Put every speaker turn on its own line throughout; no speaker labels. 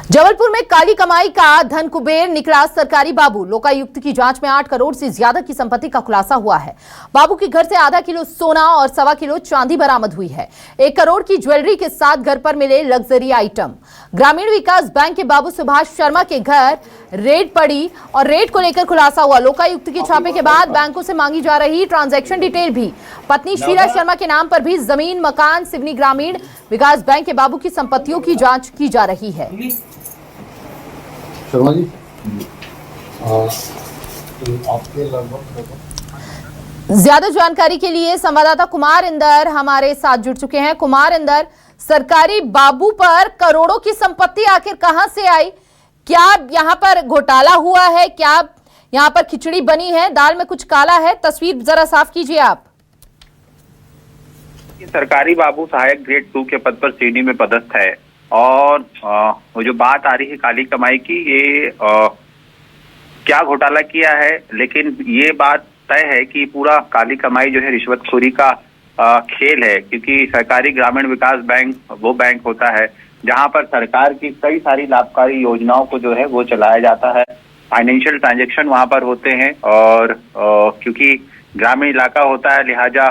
जबलपुर में काली कमाई का धन कुबेर निकला सरकारी बाबू। लोकायुक्त की जांच में 8 करोड़ से ज्यादा की संपत्ति का खुलासा हुआ है। बाबू के घर से आधा किलो सोना और 1.25 किलो चांदी बरामद हुई है। 1 करोड़ की ज्वेलरी के साथ घर पर मिले लग्जरी आइटम। ग्रामीण विकास बैंक के बाबू सुभाष शर्मा के घर रेड पड़ी और रेड को लेकर खुलासा हुआ। लोकायुक्त के छापे के बाद बैंकों से मांगी जा रही ट्रांजैक्शन डिटेल भी। पत्नी शीला शर्मा के नाम पर भी जमीन, मकान, सिवनी ग्रामीण विकास बैंक के बाबू की संपत्तियों की जांच की जा रही है।
शर्मा जी, आपके लगभग
ज्यादा जानकारी के लिए संवाददाता कुमार इंदर हमारे साथ जुड़ चुके हैं। कुमार इंदर, सरकारी बाबू पर करोड़ों की संपत्ति आखिर कहां से आई? क्या यहां पर घोटाला हुआ है? क्या यहां पर खिचड़ी बनी है? दाल में कुछ काला है? तस्वीर जरा साफ कीजिए आप।
सरकारी बाबू सहायक ग्रेड 2 के पद पर सीडी में पदस्थ है और वो जो बात आ रही है काली कमाई की, ये क्या घोटाला किया है, लेकिन ये बात तय है कि पूरा काली कमाई जो है रिश्वतखोरी का खेल है। क्योंकि सरकारी ग्रामीण विकास बैंक वो बैंक होता है जहां पर सरकार की कई सारी लाभकारी योजनाओं को जो है वो चलाया जाता है। फाइनेंशियल ट्रांजैक्शन वहां पर होते हैं और क्योंकि ग्रामीण इलाका होता है लिहाजा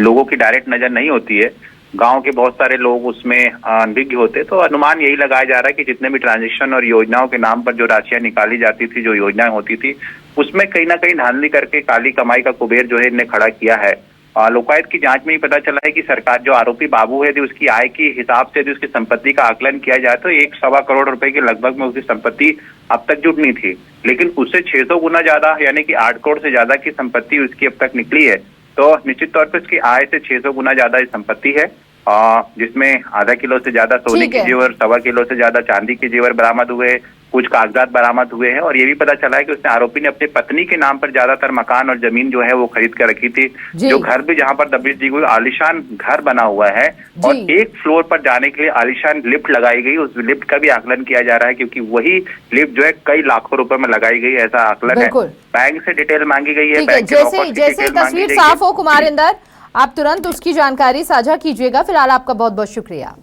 लोगों की डायरेक्ट नजर नहीं होती है। गांव के बहुत सारे लोग उसमें अनभिज्ञ होते, तो अनुमान यही लगाया जा रहा है कि जितने भी ट्रांजैक्शन और योजनाओं के नाम पर जो राशियां निकाली जाती थी, जो योजनाएं होती थी, उसमें कहीं ना कहीं धांधली करके काली कमाई का कुबेर जो है इन्हें खड़ा किया है। लोकायुक्त की जांच में ही पता चला है कि सरकार जो आरोपी बाबू है, उसकी आय के हिसाब से यदि उसकी संपत्ति का आकलन किया जाए तो 1.25 करोड़ रुपए के लगभग में उसकी संपत्ति अब तक जुटनी थी, लेकिन उससे 600 गुना ज्यादा यानी कि 8 करोड़ से ज्यादा की संपत्ति उसकी अब तक निकली है। तो निश्चित तौर पर उसकी आय से 600 गुना ज्यादा संपत्ति है, जिसमें आधा किलो से ज्यादा सोने के जेवर, 1.25 किलो से ज्यादा चांदी के जेवर बरामद हुए, कुछ कागजात बरामद हुए हैं। और ये भी पता चला है कि उसने आरोपी ने अपनी पत्नी के नाम पर ज्यादातर मकान और जमीन जो है वो खरीद कर रखी थी। जो घर भी जहां पर दबिश दी गई, आलिशान घर बना हुआ है और एक फ्लोर पर जाने के लिए आलिशान लिफ्ट लगाई गई। उस लिफ्ट का भी आकलन किया जा रहा है क्योंकि वही लिफ्ट जो है कई लाखों रुपए में लगाई गई, ऐसा आकलन है। बैंक से डिटेल मांगी गई है। बैंक
जैसे तस्वीर साफ हो कुमार इंदर, आप तुरंत उसकी जानकारी साझा कीजिएगा। फिलहाल आपका बहुत बहुत शुक्रिया।